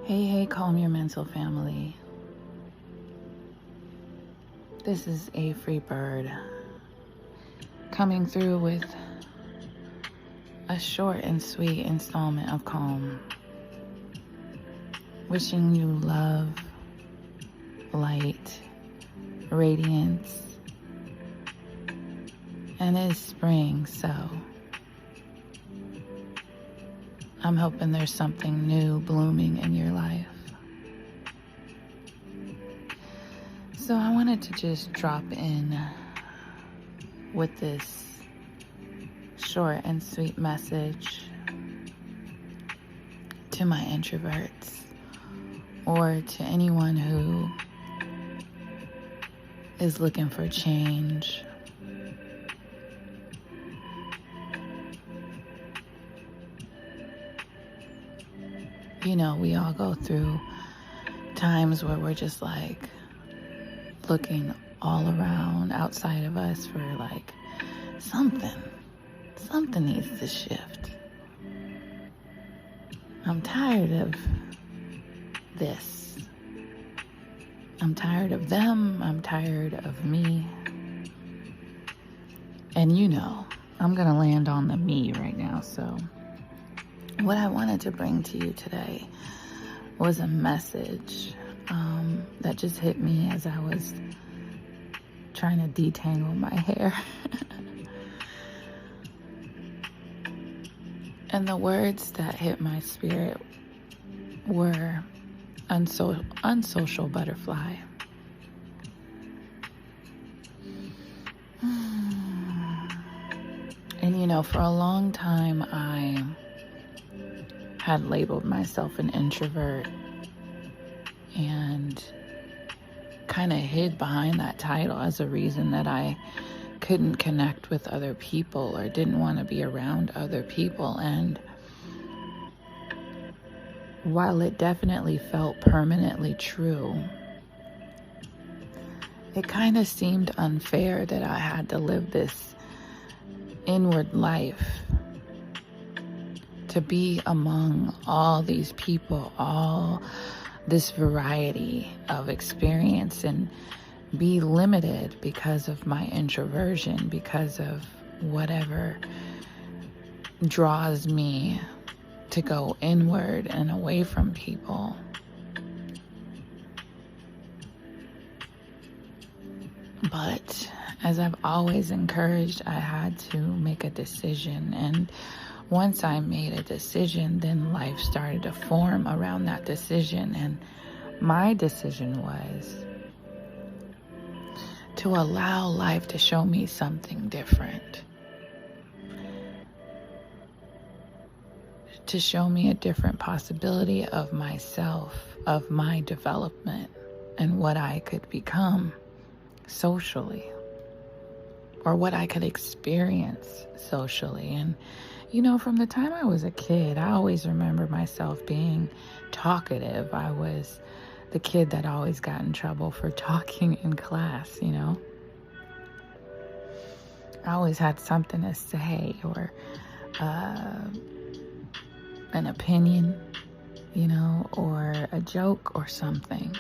Hey, calm your mental family. This is a free bird coming through with a short and sweet installment of calm. Wishing you love, light, radiance. And it's spring, so I'm hoping there's something new blooming in your life. So I wanted to just drop in with this short and sweet message to my introverts, or to anyone who is looking for change. You know, we all go through times where we're just like looking all around outside of us for like something needs to shift. I'm tired of this. I'm tired of them. I'm tired of me. And you know, I'm gonna land on the me right now. So what I wanted to bring to you today was a message that just hit me as I was trying to detangle my hair. And the words that hit my spirit were unsocial butterfly. And you know, for a long time I had labeled myself an introvert and kind of hid behind that title as a reason that I couldn't connect with other people or didn't want to be around other people. And while it definitely felt permanently true, it kind of seemed unfair that I had to live this inward life, to be among all these people, all this variety of experience, and be limited because of my introversion, because of whatever draws me to go inward and away from people. But as I've always encouraged, I had to make a decision. And once I made a decision, then life started to form around that decision. And my decision was to allow life to show me something different, to show me a different possibility of myself, of my development, and what I could become socially, or what I could experience socially. And you know, from the time I was a kid, I always remember myself being talkative. I was the kid that always got in trouble for talking in class, you know. I always had something to say, or an opinion, you know, or a joke or something.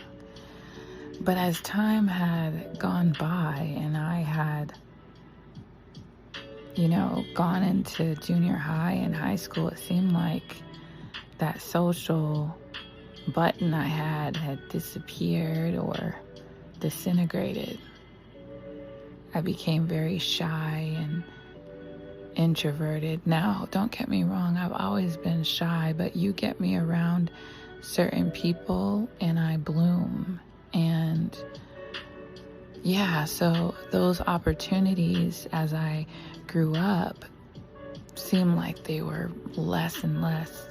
But as time had gone by and I had, you know, gone into junior high and high school, it seemed like that social button I had disappeared or disintegrated. I became very shy and introverted. Now, don't get me wrong, I've always been shy, but you get me around certain people and I bloom. And yeah, so those opportunities as I grew up seemed like they were less and less.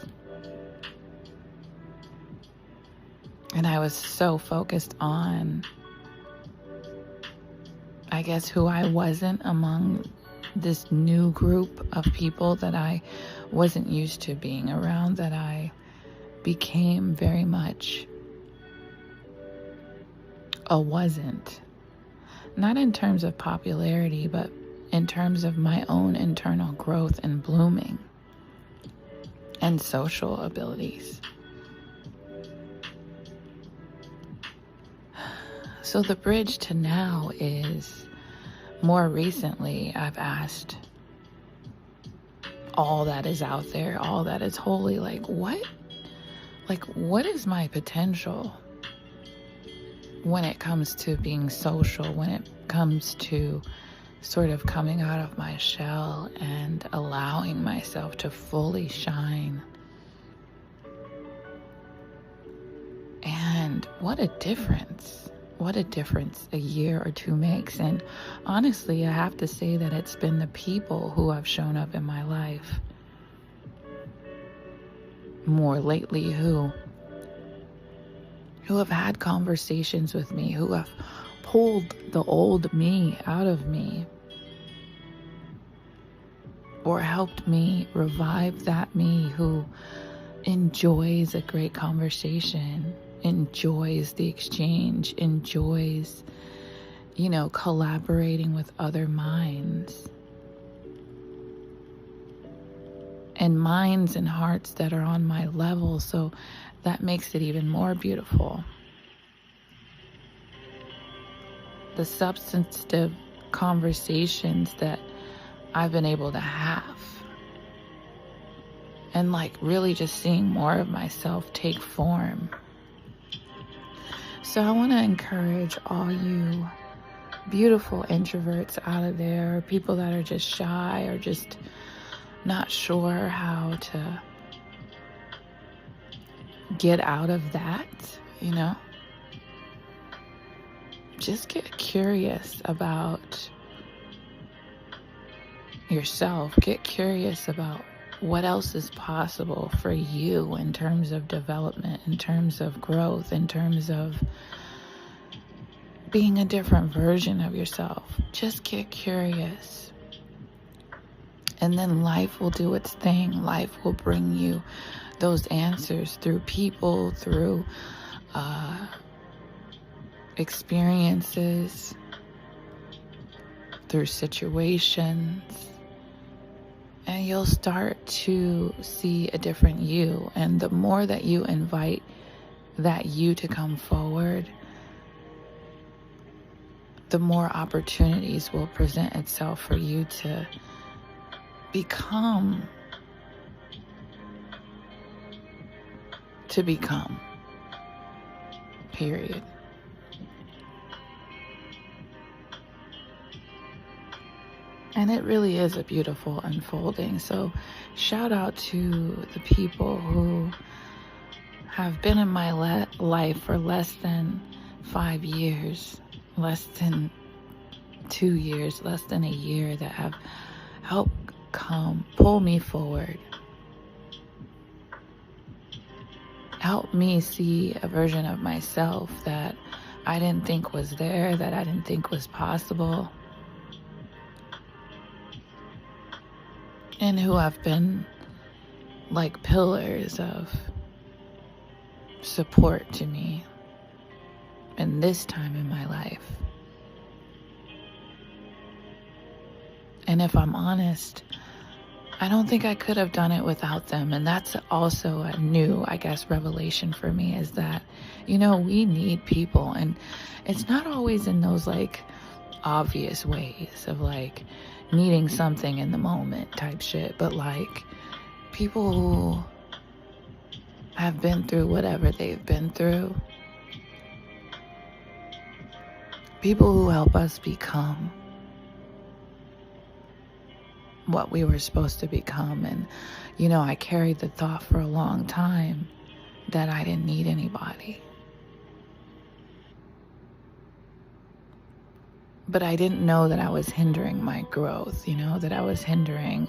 And I was so focused on, I guess, who I wasn't among this new group of people that I wasn't used to being around, that I became very much a wasn't. Not in terms of popularity, but in terms of my own internal growth and blooming and social abilities. So the bridge to now is, more recently, I've asked all that is out there, all that is holy, what is my potential when it comes to being social, when it comes to sort of coming out of my shell and allowing myself to fully shine. And what a difference a year or two makes. And honestly, I have to say that it's been the people who have shown up in my life more lately, who have had conversations with me, who have pulled the old me out of me, or helped me revive that me who enjoys a great conversation, enjoys the exchange, enjoys, collaborating with other minds. And minds and hearts that are on my level, so that makes it even more beautiful. The substantive conversations that I've been able to have, and really just seeing more of myself take form. So I want to encourage all you beautiful introverts out of there, people that are just shy or just not sure how to get out of that, just get curious about yourself. Get curious about what else is possible for you in terms of development, in terms of growth, in terms of being a different version of yourself. Just get curious. And then life will do its thing. Life will bring you those answers through people, through experiences, through situations. And you'll start to see a different you. And the more that you invite that you to come forward, the more opportunities will present itself for you to become. Period. And it really is a beautiful unfolding. So shout out to the people who have been in my life for less than 5 years, less than 2 years, less than a year, that have helped pull me forward. Help me see a version of myself that I didn't think was there, that I didn't think was possible. And who have been like pillars of support to me in this time in my life. And if I'm honest, I don't think I could have done it without them. And that's also a new, revelation for me, is that, we need people. And it's not always in those obvious ways of needing something in the moment type shit, but people who have been through whatever they've been through, people who help us become what we were supposed to become. And I carried the thought for a long time that I didn't need anybody, but I didn't know that I was hindering my growth, that I was hindering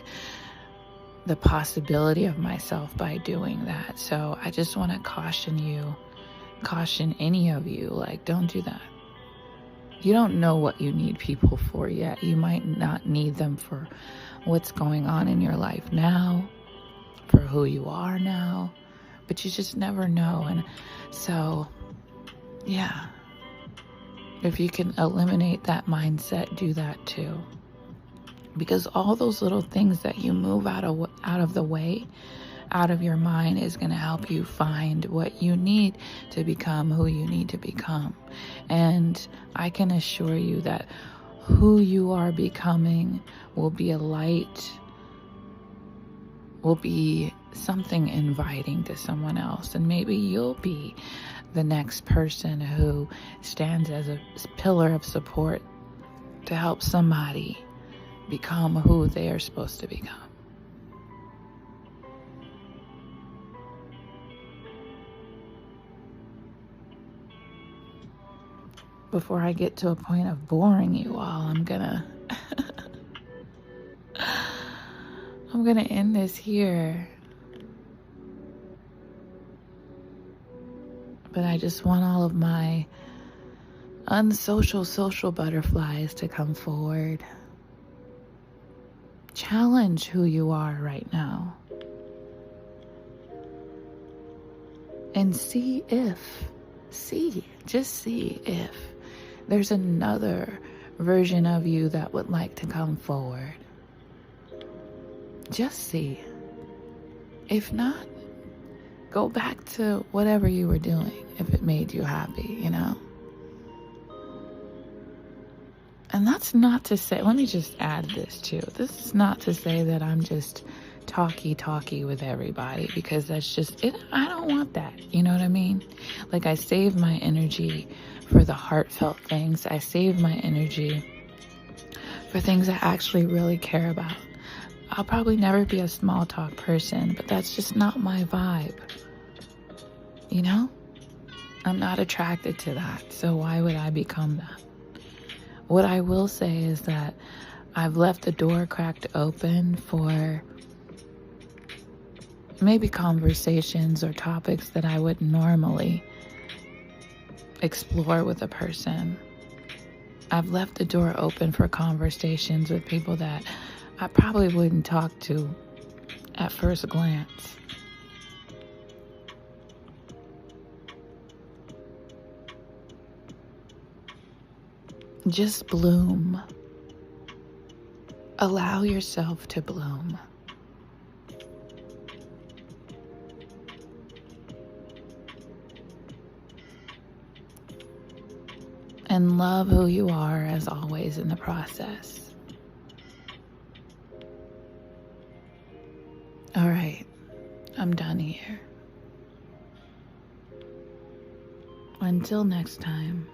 the possibility of myself by doing that. So I just want to caution any of you, don't do that. You don't know what you need people for yet. You might not need them for what's going on in your life now, for who you are now, but you just never know. And so, yeah, if you can eliminate that mindset, do that too. Because all those little things that you move out of the way out of your mind is going to help you find what you need to become who you need to become. And I can assure you that who you are becoming will be a light, will be something inviting to someone else. And maybe you'll be the next person who stands as a pillar of support to help somebody become who they are supposed to become. Before I get to a point of boring you all, I'm gonna end this here. But I just want all of my unsocial social butterflies to come forward. Challenge who you are right now. And see if there's another version of you that would like to come forward. Just see. If not, go back to whatever you were doing if it made you happy, you know? And that's not to say, let me just add this too. This is not to say that I'm just talky with everybody, because that's just it. I don't want that. You know what I mean? Like, I save my energy for the heartfelt things. I save my energy for things I actually really care about. I'll probably never be a small talk person, but that's just not my vibe. You know? I'm not attracted to that. So why would I become that? What I will say is that I've left the door cracked open for maybe conversations or topics that I would normally explore with a person. I've left the door open for conversations with people that I probably wouldn't talk to at first glance. Just bloom. Allow yourself to bloom. And love who you are, as always, in the process. All right, I'm done here. Until next time.